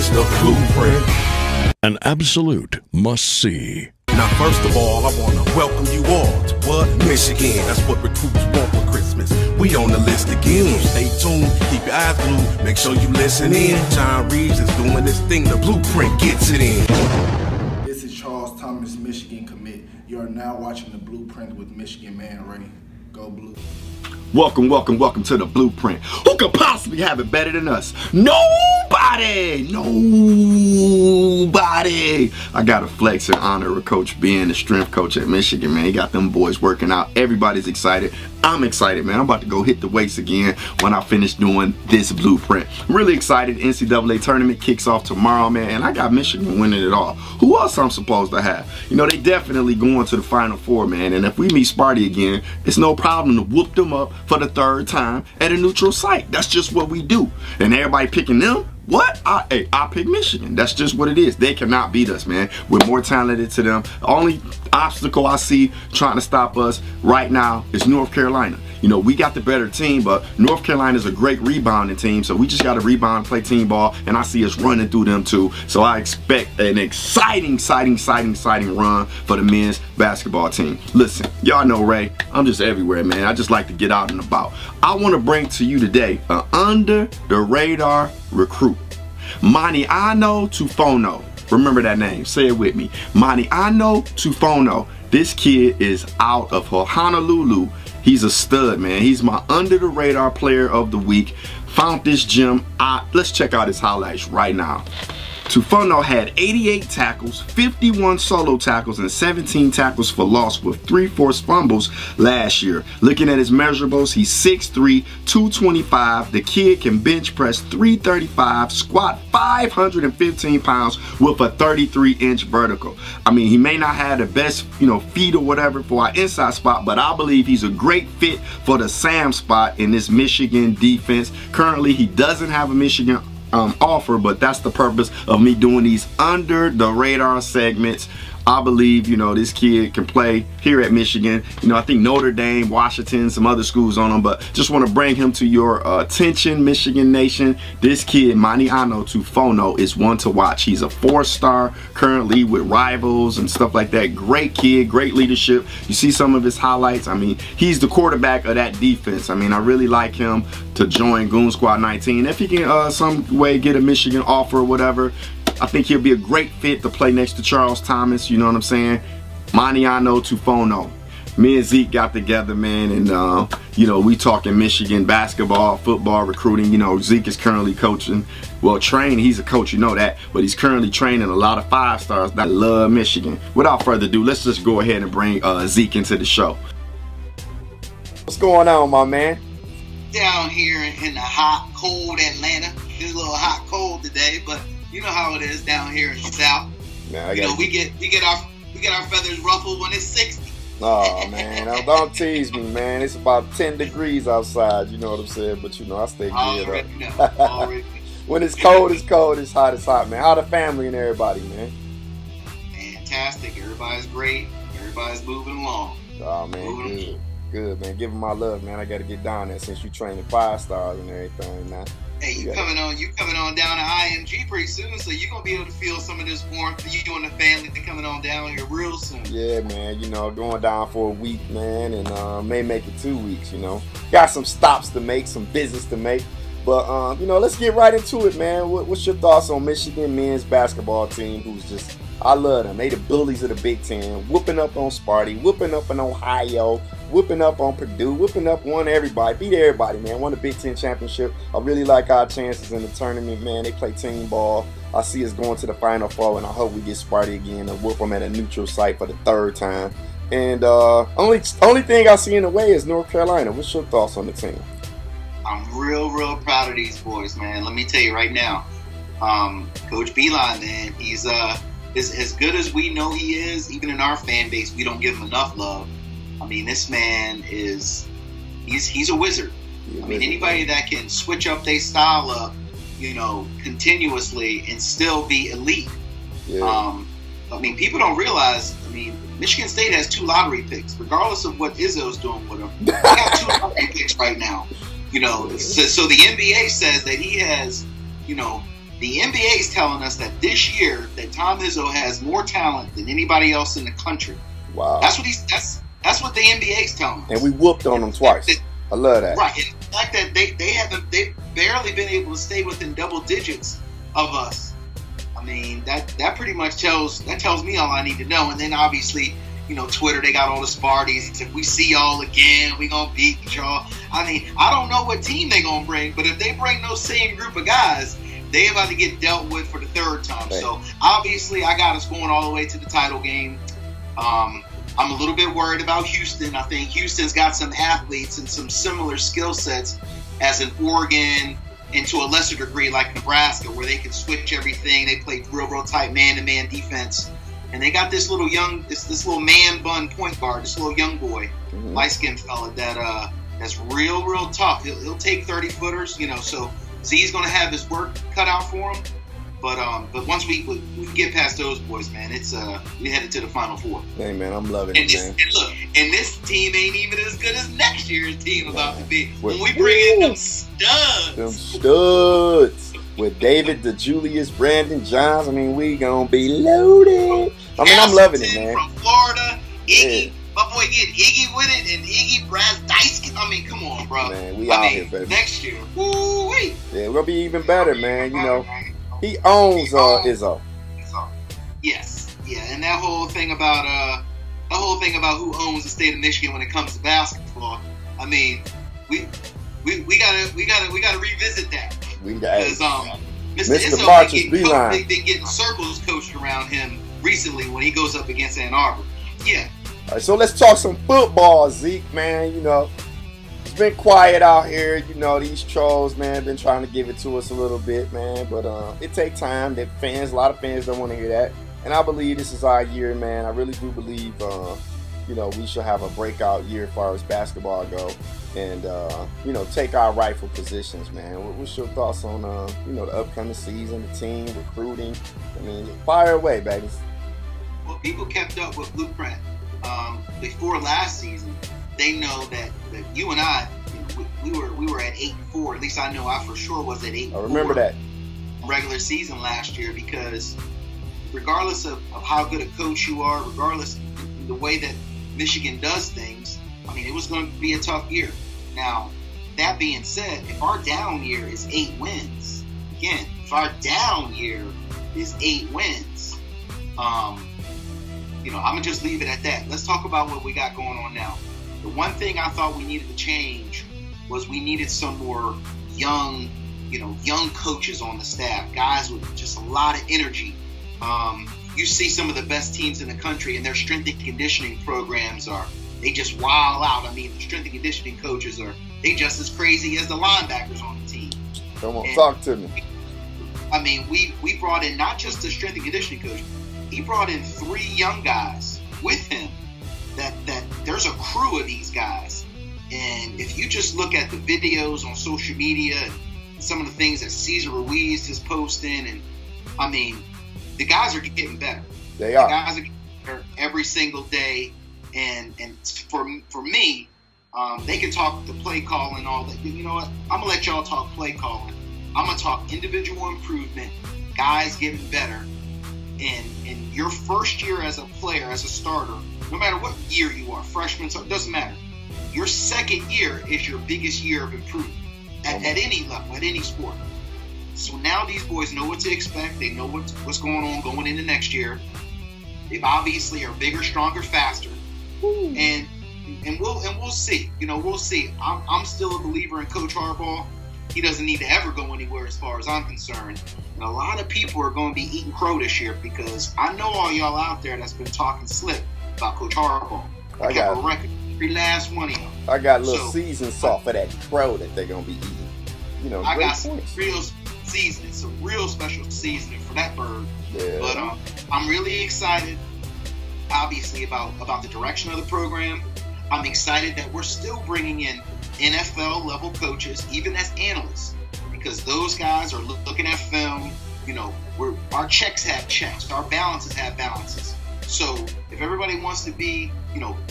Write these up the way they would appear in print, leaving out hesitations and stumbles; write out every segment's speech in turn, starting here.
is the blueprint. An absolute must-see. Now, first of all, I want to welcome you all to what? Michigan. That's what recruits want for Christmas. We on the list again. So stay tuned, keep your eyes glued, make sure you listen in. John Reeves is doing this thing, the blueprint gets it in. This is Charles Thomas, Michigan commit. You are now watching the Blueprint with Michigan Man Ray. Go Blue. Welcome, welcome, welcome to the Blueprint. Who could possibly have it better than us? Nobody! Nobody! I got to flex and honor of Coach being the strength coach at Michigan, man. He got them boys working out. Everybody's excited. I'm excited, man. I'm about to go hit the weights again when I finish doing this Blueprint. I'm really excited. NCAA tournament kicks off tomorrow, man, and I got Michigan winning it all. Who else I'm supposed to have? You know, they definitely going to the Final Four, man, and if we meet Sparty again, it's no problem to whoop them up for the third time at a neutral site. That's just what we do. And everybody picking them? What? I pick Michigan. That's just what it is. They cannot beat us, man. We're more talented to them. The only obstacle I see trying to stop us right now is North Carolina. You know, we got the better team, but North Carolina is a great rebounding team, so we just got to rebound, play team ball, and I see us running through them too. So I expect an exciting run for the men's basketball team. Listen, y'all know Ray, I'm just everywhere, man. I just like to get out and about. I want to bring to you today an under-the-radar recruit. Maniano Tufono. Remember that name. Say it with me. Maniano Tufono. This kid is out of Honolulu. He's a stud, man. He's my under-the-radar player of the week. Found this gem. Let's check out his highlights right now. Tufono had 88 tackles, 51 solo tackles, and 17 tackles for loss with 3 forced fumbles last year. Looking at his measurables, he's 6'3", 225. The kid can bench press 335, squat 515 pounds with a 33-inch vertical. I mean, he may not have the best, feet or whatever for our inside spot, but I believe he's a great fit for the Sam spot in this Michigan defense. Currently, he doesn't have a Michigan offer, but that's the purpose of me doing these under the radar segments. I believe, this kid can play here at Michigan. I think Notre Dame, Washington, some other schools on him, but just want to bring him to your attention, Michigan Nation. This kid, Maniano Tufono, is one to watch. He's a 4-star currently with Rivals and stuff like that. Great kid, great leadership. You see some of his highlights. I mean, he's the quarterback of that defense. I mean, I really like him to join Goon Squad 19. If he can some way get a Michigan offer or whatever, I think he'll be a great fit to play next to Charles Thomas, you know what I'm saying? Maniano Tufono. Me and Zeek got together, man, and, we talking Michigan basketball, football, recruiting. Zeek is currently coaching, well, training. He's a coach, you know that, but he's currently training a lot of 5-stars that love Michigan. Without further ado, let's just go ahead and bring Zeek into the show. What's going on, my man? Down here in the hot, cold Atlanta. It's a little hot, cold today, but you know how it is down here in the South. Man, we get our feathers ruffled when it's 60. Oh man, don't tease me, man. It's about 10 degrees outside. You know what I'm saying? But I stay good up. Already When it's cold, it's cold. It's hot, man. How the family and everybody, man? Fantastic. Everybody's great. Everybody's moving along. Oh man, good, man. Give them my love, man. I got to get down there since you training 5-stars and everything, man. Hey, you coming on down to IMG pretty soon, so you're gonna be able to feel some of this warmth. You and the family coming on down here real soon. Yeah, man. Going down for a week, man, and may make it 2 weeks. Got some stops to make, some visits to make, but let's get right into it, man. What's your thoughts on Michigan men's basketball team? Who's just, I love them. They the bullies of the Big Ten, whooping up on Sparty, whooping up on Ohio, whooping up on Purdue, whooping up on everybody, beat everybody, man. Won the Big Ten championship. I really like our chances in the tournament, man. They play team ball. I see us going to the Final Four, and I hope we get Sparty again and whoop them at a neutral site for the 3rd time. And only thing I see in the way is North Carolina. What's your thoughts on the team? I'm real proud of these boys, man. Let me tell you right now, Coach Beeline, man, he's as good as we know he is. Even in our fan base, we don't give him enough love. I mean, this man he's a wizard. I mean, anybody that can switch up their style up, continuously and still be elite. Yeah. I mean, people don't realize, Michigan State has 2 lottery picks, regardless of what Izzo's doing with them. They got 2 lottery picks right now. So the NBA says that he has, The NBA is telling us that this year that Tom Izzo has more talent than anybody else in the country. Wow. That's what the NBA is telling us. And we whooped on them twice. I love that. Right. And the fact that they've barely been able to stay within double digits of us. I mean, that pretty much tells me all I need to know. And then obviously, Twitter, they got all the Sparties. If we see y'all again, we gonna beat y'all. I mean, I don't know what team they gonna bring, but if they bring those same group of guys, they about to get dealt with for the third time. Right. So obviously, I got us going all the way to the title game. I'm a little bit worried about Houston. I think Houston's got some athletes and some similar skill sets as an Oregon, and to a lesser degree like Nebraska, where they can switch everything. They play real tight man-to-man defense. And they got this little this little man bun point guard, this little young boy, light-skinned fella that's real tough. He'll take 30-footers, so Z's going to have his work cut out for him. But once we get past those boys, man, it's we headed to the Final Four. Hey, man, I'm loving it, man. And look, and this team ain't even as good as next year's team about to be. When we bring in them studs. With David DeJulius, Brandon Johns, I mean, we gonna be loaded. I mean, I'm loving it, man. From Florida, Iggy, my boy get Iggy with it, and Iggy Brazdeikis. I mean, come on, bro. Man, we out here, baby. Next year, woo-wee. Yeah, we'll be even better, man. He owns Izzo. Yes, yeah, and that whole thing about who owns the state of Michigan when it comes to basketball. I mean, we gotta revisit that. Because Mr. Izzo been getting circles coached around him recently when he goes up against Ann Arbor. Yeah. All right, so let's talk some football, Zeke, man. It's been quiet out here. These trolls, man, been trying to give it to us a little bit, man. But it takes time. A lot of fans don't want to hear that. And I believe this is our year, man. I really do believe, we should have a breakout year as far as basketball go. And, take our rightful positions, man. What's your thoughts on, the upcoming season, the team, recruiting? I mean, fire away, baby. Well, people kept up with Blueprint before last season. They know that you and I, we were at 8-4. At least I know I for sure was at 8-4. I remember that. Regular season last year, because regardless of how good a coach you are, regardless of the way that Michigan does things, I mean, it was going to be a tough year. Now, that being said, if our down year is 8 wins, again, if our down year is 8 wins, I'm going to just leave it at that. Let's talk about what we got going on now. The one thing I thought we needed to change was we needed some more young coaches on the staff, guys with just a lot of energy. You see some of the best teams in the country, and their strength and conditioning programs they just wild out. I mean, the strength and conditioning coaches they just as crazy as the linebackers on the team. Come on, talk to me. I mean, we brought in not just the strength and conditioning coach. He brought in 3 young guys with him. That there's a crew of these guys, and if you just look at the videos on social media and some of the things that Cesar Ruiz is posting, and I mean, the guys are getting better. They are. The guys are getting better every single day. And for me, they can talk the play calling and all that. You know what? I'm gonna let y'all talk play calling. I'm gonna talk individual improvement, guys getting better. And in your first year as a player, as a starter, no matter what year you are, freshman, so it doesn't matter. Your second year is your biggest year of improvement at any level, at any sport. So now these boys know what to expect. They know what's going on going into next year. They obviously are bigger, stronger, faster. And we'll see. We'll see. I'm still a believer in Coach Harbaugh. He doesn't need to ever go anywhere as far as I'm concerned. And a lot of people are going to be eating crow this year, because I know all y'all out there that's been talking slick about Coach Harbaugh. I kept a record, every last one of y'all. I got a little season salt for that crow that they're going to be eating. I got some real seasoning, some real special seasoning for that bird. Yeah. But I'm really excited, obviously, about the direction of the program. I'm excited that we're still bringing in NFL level coaches, even as analysts, because those guys are looking at film. Our checks have checks, our balances have balances. So if everybody wants to be,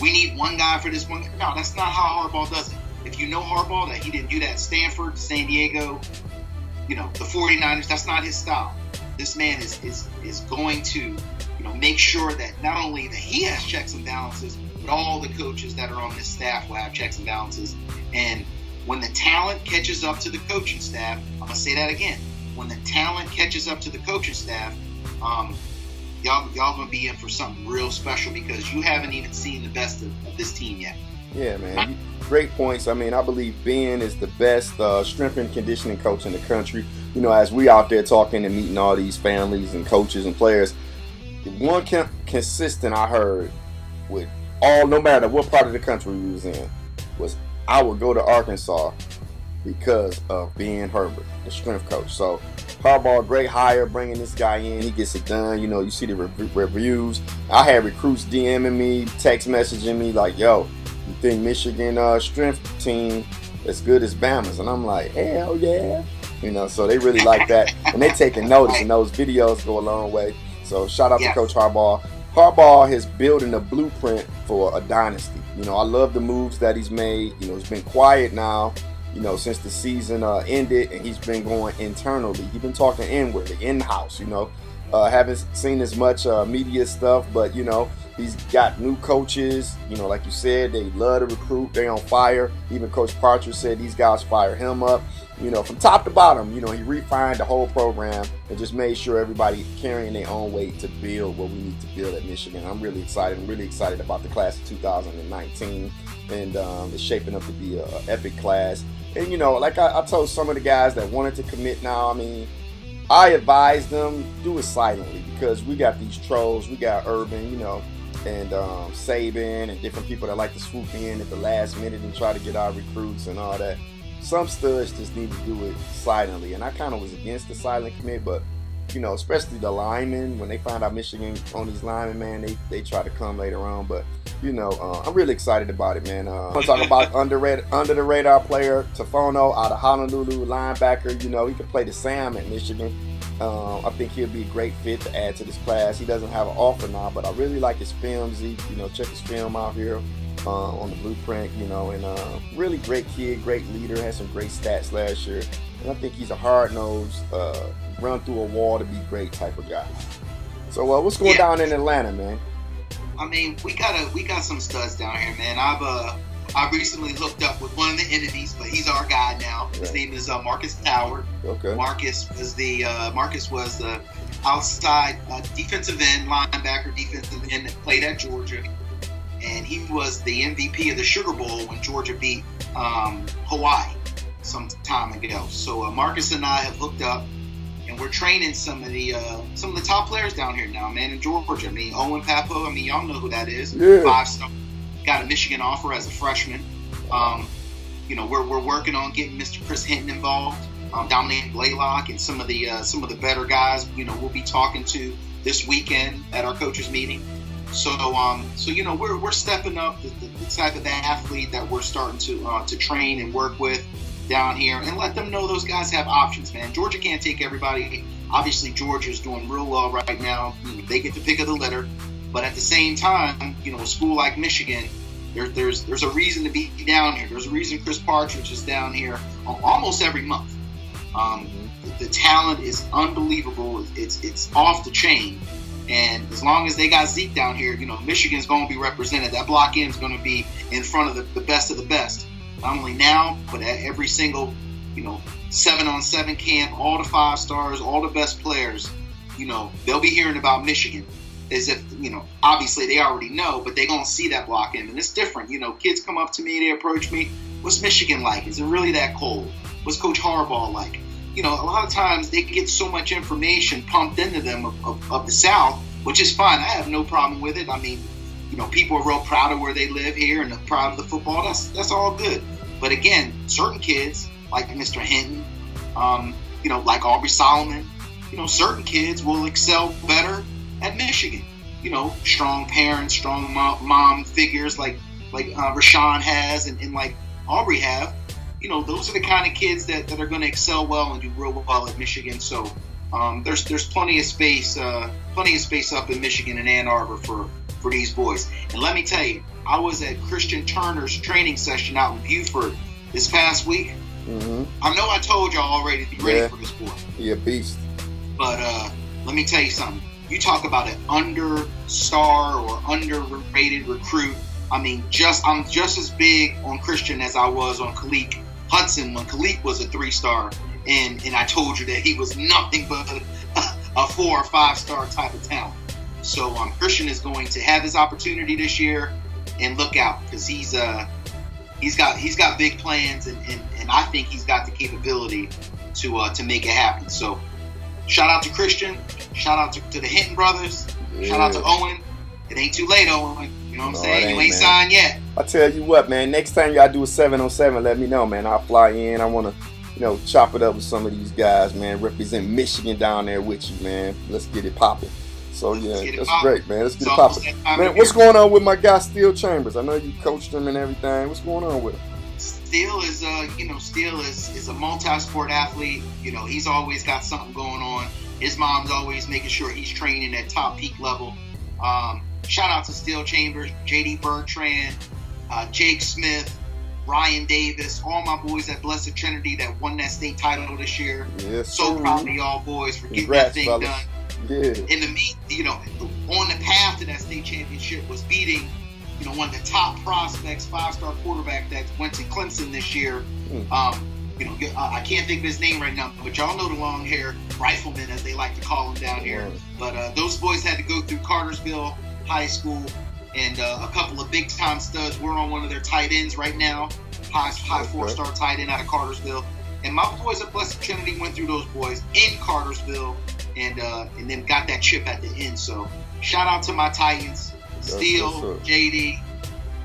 we need one guy for this one, no, that's not how Harbaugh does it. If you know Harbaugh, that he didn't do that at Stanford, San Diego, the 49ers, that's not his style. This man is going to, make sure that not only that he has checks and balances, but all the coaches that are on this staff will have checks and balances. And when the talent catches up to the coaching staff, I'm going to say that again. When the talent catches up to the coaching staff, y'all going to be in for something real special, because you haven't even seen the best of this team yet. Yeah, man. Great points. I mean, I believe Ben is the best strength and conditioning coach in the country. As we out there talking and meeting all these families and coaches and players, one consistent I heard with no matter what part of the country we was in, was I would go to Arkansas because of Ben Herbert, the strength coach. So Harbaugh, great hire, bringing this guy in. He gets it done. You see the reviews. I had recruits DMing me, text messaging me like, yo, you think Michigan strength team as good as Bama's? And I'm like, hell yeah. So they really like that. And they taking notice, and those videos go a long way. So shout out to Coach Harbaugh. Harbaugh is building a blueprint for a dynasty. I love the moves that he's made. He's been quiet now, since the season ended, and he's been going internally. He's been talking inwardly, in-house, haven't seen as much media stuff, but, he's got new coaches, like you said, they love to recruit, they on fire. Even Coach Parcher said these guys fire him up, from top to bottom. He refined the whole program and just made sure everybody carrying their own weight to build what we need to build at Michigan. I'm really excited. I'm really excited about the class of 2019, and it's shaping up to be an epic class. And, like I told some of the guys that wanted to commit now, I mean, I advise them, do it silently, because we got these trolls. We got Urban, and Saban and different people that like to swoop in at the last minute and try to get our recruits and all that. Some studs just need to do it silently, and I kind of was against the silent commit, but especially the linemen, when they find out Michigan on these linemen, man, they try to come later on. But I'm really excited about it, man. I want to talk about under the radar player Tafono out of Honolulu, linebacker. He can play the Sam at Michigan. I think he'll be a great fit to add to this class. He doesn't have an offer now, but I really like his film, Zeek. Check his film out here on the blueprint, and really great kid, great leader, had some great stats last year. And I think he's a hard-nosed, run through a wall to be great type of guy. So what's going down in Atlanta, man? I mean, we got some studs down here, man. I recently hooked up with one of the enemies, but he's our guy now. His name is Marcus Howard. Okay. Marcus was the outside defensive end, linebacker, defensive end that played at Georgia, and he was the MVP of the Sugar Bowl when Georgia beat Hawaii some time ago. So Marcus and I have hooked up, and we're training some of the top players down here now, man, in Georgia. I mean, Owen Papo. I mean, y'all know who that is. Yeah. 5-star. Got a Michigan offer as a freshman. We're working on getting Mr. Chris Hinton involved, Dominic Blaylock, and some of the better guys. We'll be talking to this weekend at our coaches meeting. So we're stepping up the type of athlete that we're starting to train and work with down here, and let them know those guys have options, man. Georgia can't take everybody. Obviously, Georgia's doing real well right now. They get the pick of the litter. But at the same time, a school like Michigan, there's a reason to be down here. There's a reason Chris Partridge is down here almost every month. The talent is unbelievable. It's off the chain. And as long as they got Zeek down here, Michigan's going to be represented. That block end is going to be in front of the best of the best. Not only now, but at every single, 7-on-7 camp, all the 5 stars, all the best players, they'll be hearing about Michigan. As if, obviously they already know, but they're going to see that block in. And it's different. Kids come up to me, they approach me. What's Michigan like? Is it really that cold? What's Coach Harbaugh like? A lot of times they get so much information pumped into them of the South, which is fine. I have no problem with it. I mean, people are real proud of where they live here and proud of the football. That's all good. But again, certain kids, like Mr. Hinton, like Aubrey Solomon, certain kids will excel better at Michigan. Strong parents, strong mom figures like Rashawn has and like Aubrey have. Those are the kind of kids that are going to excel well and do real well at Michigan. So there's plenty of space up in Michigan and Ann Arbor for these boys. And let me tell you, I was at Christian Turner's training session out in Beaufort this past week. I know I told y'all already to be ready for this boy. He a beast. But let me tell you something. You talk about an understar or underrated recruit. I mean, I'm just as big on Christian as I was on Khalid Hudson when Khalid was a 3-star, and I told you that he was nothing but a 4 or 5-star type of talent. So Christian is going to have his opportunity this year, and look out, because he's got big plans, and I think he's got the capability to make it happen. So shout out to Christian, shout out to the Hinton brothers, shout out to Owen. It ain't too late, Owen. You know what I'm saying? You ain't signed yet. I tell you what, man, next time y'all do a 7-on-7, let me know, man. I'll fly in. I want to, chop it up with some of these guys, man. Represent Michigan down there with you, man. Let's get it popping. So, yeah, that's great, man. Let's get it popping. Man, what's going on with my guy, Steele Chambers? I know you coached him and everything. What's going on with him? Steele is, Steele is a multi-sport athlete. He's always got something going on. His mom's always making sure he's training at top peak level. Shout out to Steele Chambers, JD Bertrand, Jake Smith, Ryan Davis, all my boys at Blessed Trinity that won that state title this year. Yes, so proud of y'all boys for getting that thing done. Yeah. In the on the path to that state championship was beating, one of the top prospects, 5-star quarterback that went to Clemson this year. I can't think of his name right now, but y'all know the long hair rifleman, as they like to call him down here. But those boys had to go through Cartersville High School, and a couple of big time studs. We're on one of their tight ends right now, high 4-star tight end out of Cartersville. And my boys at Blessed Trinity went through those boys in Cartersville, and then got that chip at the end. So shout out to my Titans, Steele, JD,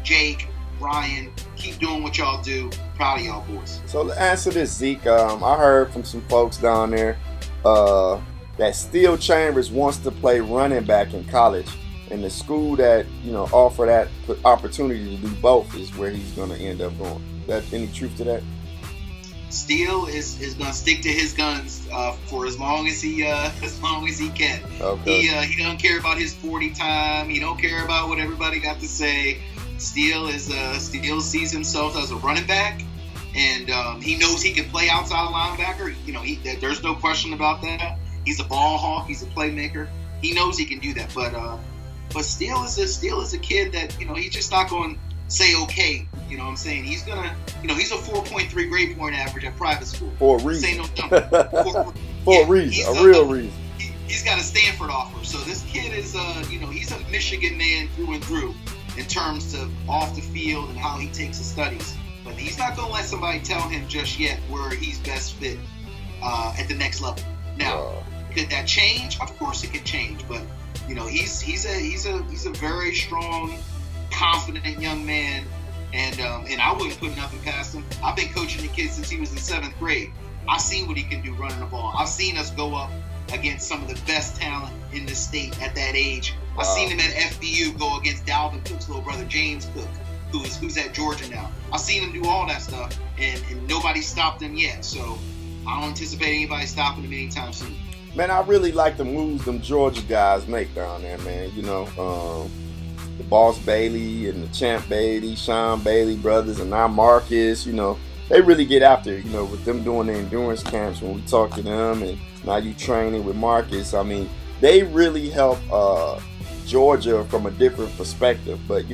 Jake, Ryan. Keep doing what y'all do. Proud of y'all boys. So to answer this, Zeke, I heard from some folks down there that Steele Chambers wants to play running back in college. And the school that, offer that opportunity to do both is where he's going to end up going. Is that any truth to that? Steele is going to stick to his guns for as long as he can. Okay. He don't care about his 40 time. He don't care about what everybody got to say. Steele sees himself as a running back, and he knows he can play outside linebacker. There's no question about that. He's a ball hawk. He's a playmaker. He knows he can do that. But Steele is a kid that he's just not going to say okay. You know what I'm saying? He's gonna he's a 4.3 grade point average at private school. For a reason. Say no jump. For a reason, a real reason. He's got a Stanford offer. So this kid is he's a Michigan man through and through in terms of off the field and how he takes his studies. But he's not gonna let somebody tell him just yet where he's best fit at the next level. Now, could that change? Of course it could change, but he's a very strong, confident young man, and I wouldn't put nothing past him. I've been coaching the kid since he was in 7th grade. I've seen what he can do running the ball. I've seen us go up against some of the best talent in the state at that age. I've seen him at FBU go against Dalvin Cook's little brother James Cook, who's at Georgia now. I've seen him do all that stuff, and nobody stopped him yet. So I don't anticipate anybody stopping him anytime soon. Man, I really like the moves them Georgia guys make down there, man. The Boss Bailey and the Champ Bailey, Sean Bailey brothers, and now Marcus, they really get after it, with them doing the endurance camps when we talk to them, and now you training with Marcus. I mean, they really help Georgia from a different perspective. But,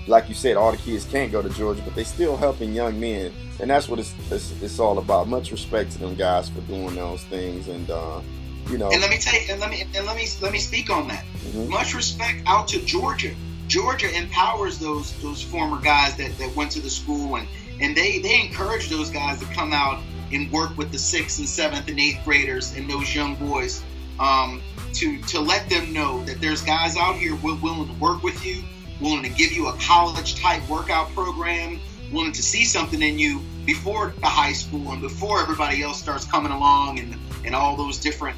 like you said, all the kids can't go to Georgia, but they still helping young men. And that's what it's all about. Much respect to them guys for doing those things. And, And let me tell you, let me speak on that. Mm-hmm. Much respect out to Georgia. Georgia empowers those former guys that went to the school, and they encourage those guys to come out and work with the 6th and 7th and 8th graders and those young boys to let them know that there's guys out here willing to work with you, willing to give you a college-type workout program, willing to see something in you before the high school and before everybody else starts coming along and all those different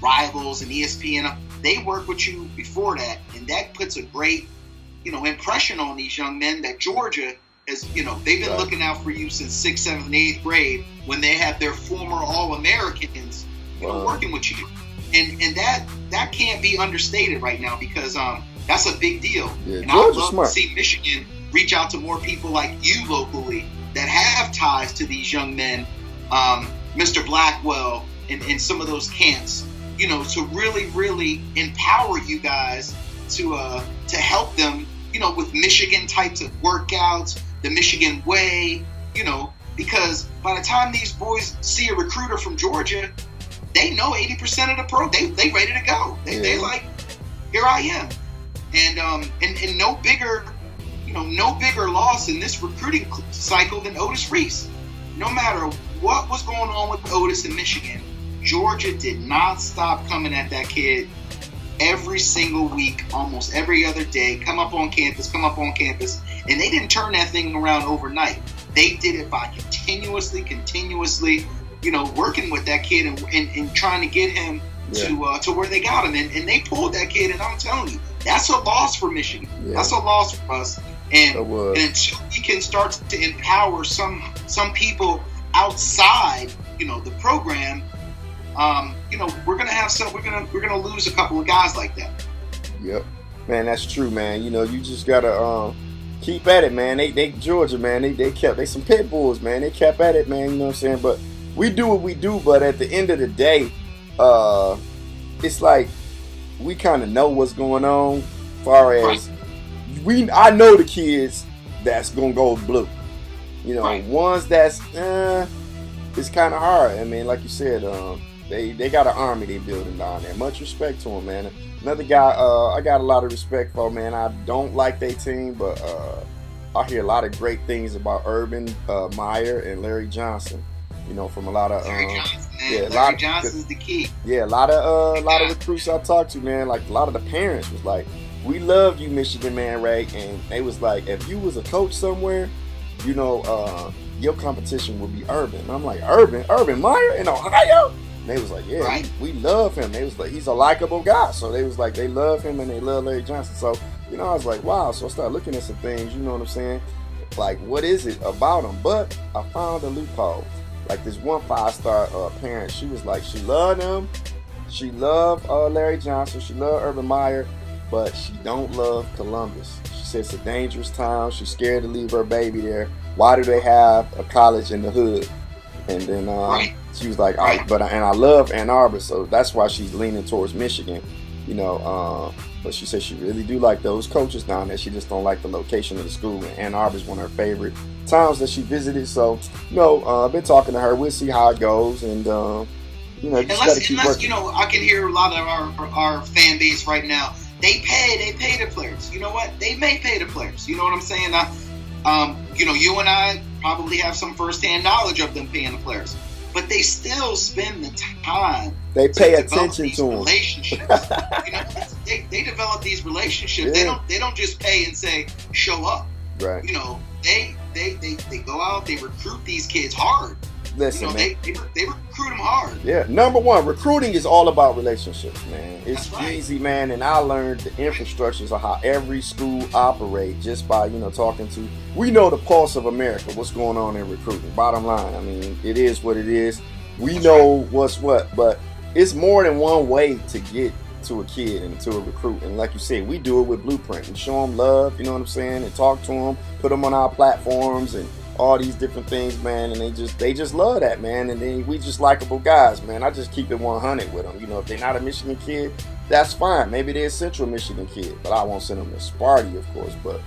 rivals and ESPN. They work with you before that, and that puts a great, impression on these young men that Georgia has, they've been looking out for you since 6th, 7th, and 8th grade when they have their former All-Americans, working with you. And that can't be understated right now because that's a big deal. Yeah, and I'd love to see Michigan reach out to more people like you locally that have ties to these young men, Mr. Blackwell, and some of those camps, you know, to really, really empower you guys to help them, you know, with Michigan types of workouts, the Michigan way, you know, because by the time these boys see a recruiter from Georgia, they know 80% of the pro. They ready to go. They like, here I am, and no bigger, you know, no bigger loss in this recruiting cycle than Otis Reese. No matter what was going on with Otis in Michigan, Georgia did not stop coming at that kid every single week, almost every other day. Come up on campus, and they didn't turn that thing around overnight. They did it by continuously, you know, working with that kid and trying to get him to where they got him. And they pulled that kid, and I'm telling you, that's a loss for Michigan. Yeah. That's a loss for us. And until we can start to empower some people outside, you know, the program, you know, we're gonna lose a couple of guys like that. Yep, man, that's true, man. You know, you just gotta keep at it, man. They Georgia, man. They some pit bulls, man. They kept at it, man. You know what I'm saying? But we do what we do. But at the end of the day, it's like we kind of know what's going on. As far as I know the kids that's gonna go blue. You know, ones that's it's kind of hard. I mean, like you said, they got an army they building down there. Much respect to them, man. Another guy I got a lot of respect for, man. I don't like their team, but I hear a lot of great things about Urban Meyer and Larry Johnson. You know, from a lot of Larry Johnson, man. Larry Johnson's the key. Yeah, a lot of recruits I talked to, man. Like a lot of the parents was like, "We love you, Michigan, man, Ray." And they was like, "If you was a coach somewhere, you know, your competition would be Urban." And I'm like, Urban Meyer in Ohio? And they was like, yeah, we love him. They was like, he's a likable guy. So they was like, they love him and they love Larry Johnson. So, you know, I was like, wow. So I started looking at some things, you know what I'm saying? Like, what is it about him? But I found a loophole. Like this one 5-star parent, she was like, she loved him. She loved Larry Johnson. She loved Urban Meyer, but she don't love Columbus. She said it's a dangerous town. She's scared to leave her baby there. Why do they have a college in the hood? And then she was like, all right, and I love Ann Arbor, so that's why she's leaning towards Michigan, you know. But she said she really do like those coaches down there. She just don't like the location of the school. And Ann Arbor is one of her favorite towns that she visited. So, you know, I've been talking to her. We'll see how it goes, and you know, just gotta keep working. You know, I can hear a lot of our fan base right now. They pay the players. You know what? They may pay the players. You know what I'm saying? You know, you and I probably have some firsthand knowledge of them paying the players, but they still spend the time. They pay attention to them. Relationships. You know, they develop these relationships. Yeah. They don't just pay and say show up. Right. You know, they go out. They recruit these kids hard. Listen, you know, man. They recruit them hard. Yeah, number one, recruiting is all about relationships, man. It's That's right. easy, man, and I learned the infrastructures of how every school operates just by, you know, talking to. We know the pulse of America, what's going on in recruiting. Bottom line, I mean, it is what it is. We know what's what, but it's more than one way to get to a kid and to a recruit. And like you said, we do it with Blueprint. We show them love, you know what I'm saying, and talk to them, put them on our platforms and all these different things, man, and they just love that, man. And then we just likable guys, man. I just keep it 100 with them. You know, if they're not a Michigan kid, that's fine. Maybe they're a Central Michigan kid, but I won't send them to Sparty, of course. But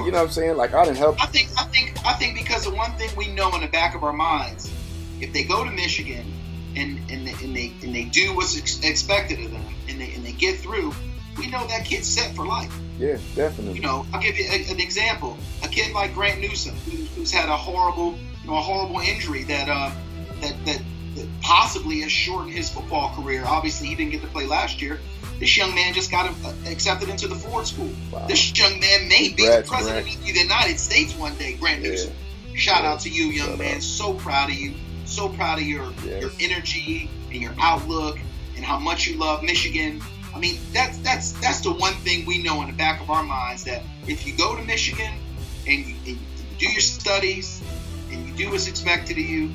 you know what I'm saying? Like, I didn't help. I think because of one thing we know in the back of our minds, if they go to Michigan and they do what's expected of them and they get through, we know that kid's set for life. Yeah, definitely. You know, I'll give you an example. A kid like Grant Newsom, who's had a horrible injury that possibly has shortened his football career. Obviously, he didn't get to play last year. This young man just got accepted into the Ford School. Wow. This young man may be the president of the United States one day, Grant Newsom. Shout out to you, young man. So proud of you. So proud of your energy and your outlook and how much you love Michigan. I mean, that's the one thing we know in the back of our minds, that if you go to Michigan and you do your studies and you do what's expected of you,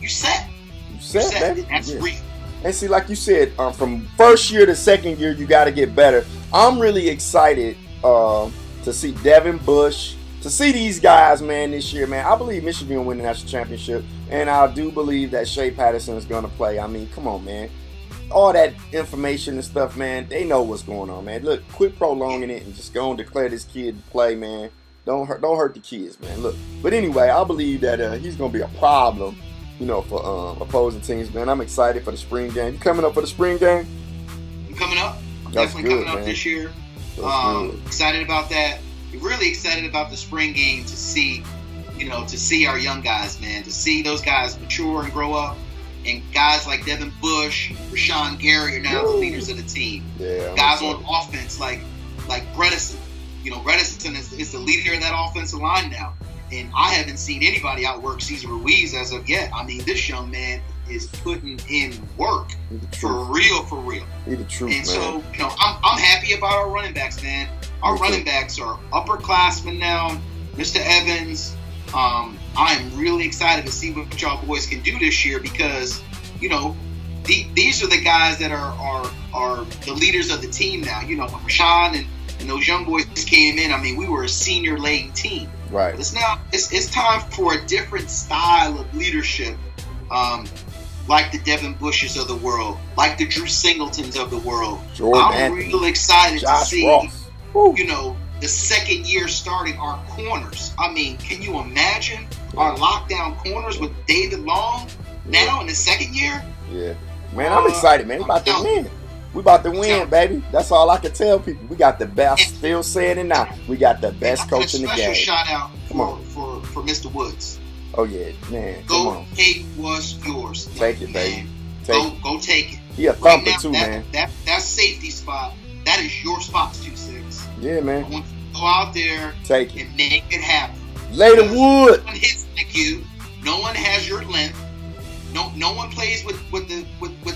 you set. You set, baby. That's real. And see, like you said, from first year to second year, you got to get better. I'm really excited to see Devin Bush, to see these guys, man, this year, man, I believe Michigan will win the national championship, and I do believe that Shea Patterson is going to play. I mean, come on, man. All that information and stuff, man, they know what's going on, man. Look, quit prolonging it and just go and declare this kid to play, man. Don't hurt the kids, man. Look, but anyway, I believe that he's going to be a problem, you know, for opposing teams, man. I'm excited for the spring game. You coming up for the spring game? I'm coming up. I'm That's definitely good, coming up man. this year. Good. Excited about that. Really excited about the spring game to see, you know, to see our young guys, man, to see those guys mature and grow up. And guys like Devin Bush, Rashawn Gary are now the leaders of the team. Yeah, guys on offense like Bredesen. You know, Bredesen is the leader of that offensive line now. And I haven't seen anybody outwork Cesar Ruiz as of yet. I mean, this young man is putting in work for real. He's the truth, and man. so, you know, I'm happy about our running backs, man. Our running backs are upperclassmen now. Mr. Evans. I'm really excited to see what y'all boys can do this year because, you know, these are the guys that are the leaders of the team now. You know, when Rashawn and those young boys came in, I mean, we were a senior-laden team. Right. But it's time for a different style of leadership, like the Devin Bushes of the world, like the Drew Singletons of the world. I'm really excited to see, you know, the second year starting our corners. I mean, can you imagine our lockdown corners with David Long now in the second year? Yeah. Man, I'm excited, man. We about to win. We about to win, baby. That's all I can tell people. We got the best, still saying it now. We got the best coach in the game. A special shout out for Mr. Woods. Oh, yeah, man. Come on. Go take what's yours. Take it, baby. Go take it. He a thumper too, man. That safety spot, that is your spot, 2-6. Yeah, man. I want you to go out there take it and make it happen. Lay the wood. No one hits like you. No one has your length. No one plays with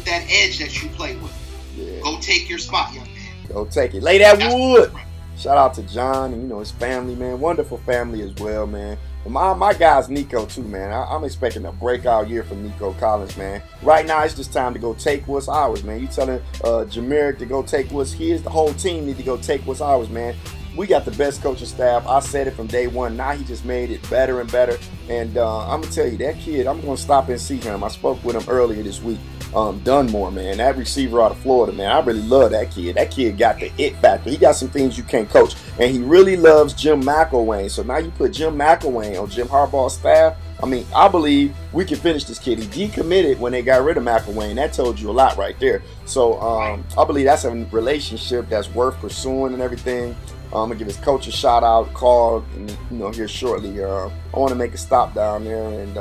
that edge that you play with. Yeah. Go take your spot, young man. Go take it. Lay that wood. Shout out to John and, you know, his family, man. Wonderful family as well, man. And my guy's Nico too, man. I'm expecting a breakout year from Nico Collins, man. Right now, it's just time to go take what's ours, man. You telling Jameric to go take what's his. The whole team need to go take what's ours, man. We got the best coaching staff. I said it from day one. Now he just made it better and better. And I'm going to tell you, that kid, I'm going to stop and see him. I spoke with him earlier this week. Dunmore, man, that receiver out of Florida, man, I really love that kid. That kid got the it factor. He got some things you can't coach, and he really loves Jim McElwain. So now you put Jim McElwain on Jim Harbaugh's staff. I mean, I believe we can finish this kid. He decommitted when they got rid of McElwain. That told you a lot right there. So I believe that's a relationship that's worth pursuing and everything. I'm gonna give his coach a shout out, call, you know, here shortly. I want to make a stop down there, and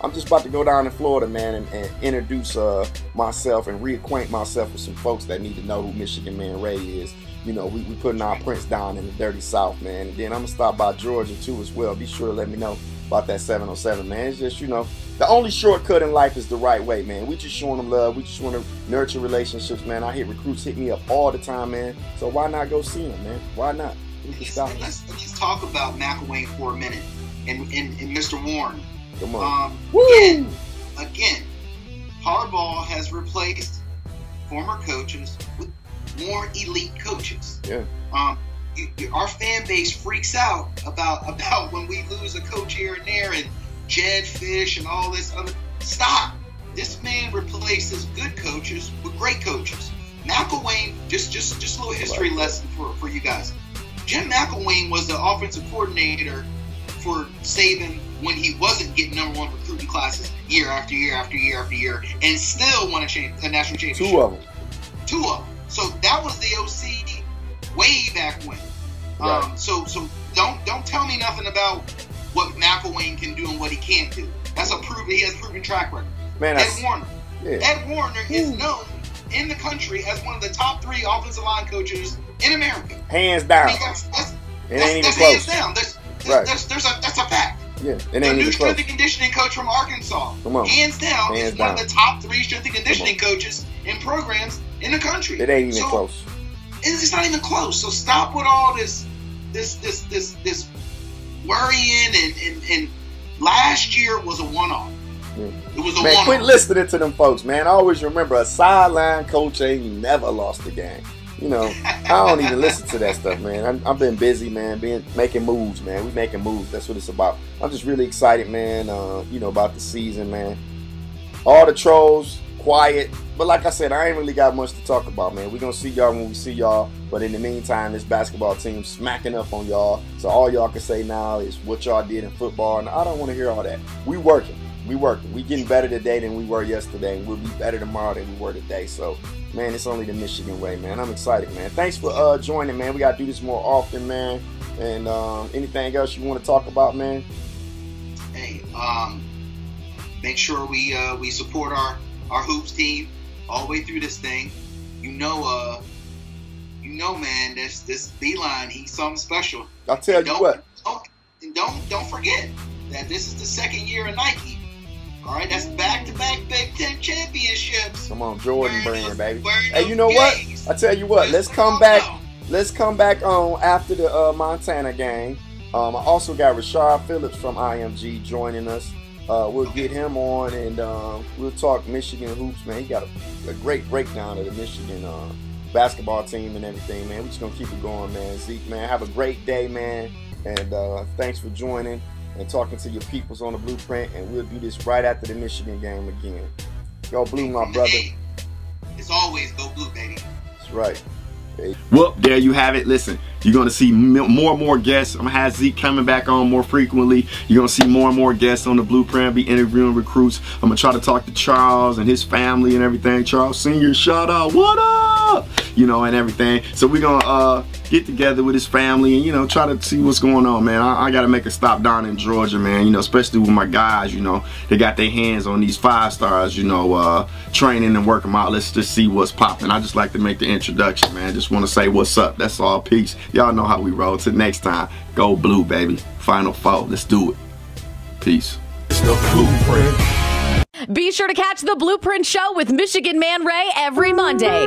I'm just about to go down in Florida, man, and introduce myself and reacquaint myself with some folks that need to know who Michigan Man Ray is. You know, we putting our prints down in the dirty South, man. And then I'm going to stop by Georgia, too, as well. Be sure to let me know about that 707, man. It's just, you know, the only shortcut in life is the right way, man. We just showing them love. We just want to nurture relationships, man. I hear recruits hit me up all the time, man. So why not go see them, man? Why not? We can stop. Let's talk about McElwain for a minute and Mr. Warren. Come on. Again, Harbaugh has replaced former coaches with more elite coaches. Yeah. Our fan base freaks out about when we lose a coach here and there and Jed Fish and all this other. Stop. This man replaces good coaches with great coaches. McElwain, just a little history lesson for you guys. Jim McElwain was the offensive coordinator for Saban when he wasn't getting number one recruiting classes year after year after year after year, and still won a national championship. Two of them. So that was the OC way back when. Right. So don't tell me nothing about what McElwain can do and what he can't do. He has proven track record. Man, Ed Warner is known in the country as one of the top 3 offensive line coaches in America. Hands down. I mean, it ain't even that's close. hands down. That's a fact. Yeah, it ain't the even new close. strength and conditioning coach from Arkansas, hands down, is one of the top 3 strength and conditioning coaches in programs in the country. It ain't even close. It's not even close. So stop with all this worrying and last year was a one-off. Yeah. It was a man, one-off. quit listening to them folks, man. I always remember a sideline coach ain't never lost a game. You know, I don't even listen to that stuff, man. I've been busy, man, making moves, man. We making moves. That's what it's about. I'm just really excited, man, you know, about the season, man. All the trolls, quiet. But like I said, I ain't really got much to talk about, man. We're going to see y'all when we see y'all. But in the meantime, this basketball team smacking up on y'all. So all y'all can say now is what y'all did in football. And I don't want to hear all that. We working. We working. We getting better today than we were yesterday. And we'll be better tomorrow than we were today. So, man, it's only the Michigan way, man. I'm excited, man. Thanks for joining, man. We got to do this more often, man. And anything else you want to talk about, man? Hey, make sure we support our hoops team all the way through this thing. You know, man, this Beeline, he's something special. I'll tell you what. Don't forget that this is the second year of Nike. All right, that's back-to-back Big Ten championships. Come on, Jordan brand, baby. Hey, you know what? I tell you what. Let's come back. Let's come back on after the Montana game. I also got Rashard Phillips from IMG joining us. We'll get him on and we'll talk Michigan hoops, man. He got a great breakdown of the Michigan basketball team and everything, man. We're just gonna keep it going, man. Zeke, man, have a great day, man. And thanks for joining and talking to your peoples on the Blueprint, and we'll do this right after the Michigan game again. Go Blue, my brother. Hey, it's always go Blue, baby. That's right. Hey. Well, there you have it. Listen, you're going to see more and more guests. I'm going to have Zeke coming back on more frequently. You're going to see more and more guests on the Blueprint, be interviewing recruits. I'm going to try to talk to Charles and his family and everything. Charles Sr., shout out, what up? You know, and everything. So we're going to get together with his family and, you know, try to see what's going on, man. I got to make a stop down in Georgia, man, you know, especially with my guys, you know. They got their hands on these 5 stars, you know, training and working them out. Let's just see what's popping. I just like to make the introduction, man. Just want to say what's up. That's all. Peace. Y'all know how we roll. Till next time, go Blue, baby. Final 4. Let's do it. Peace. It's the Blueprint. Be sure to catch the Blueprint Show with Michigan Man Ray every Monday.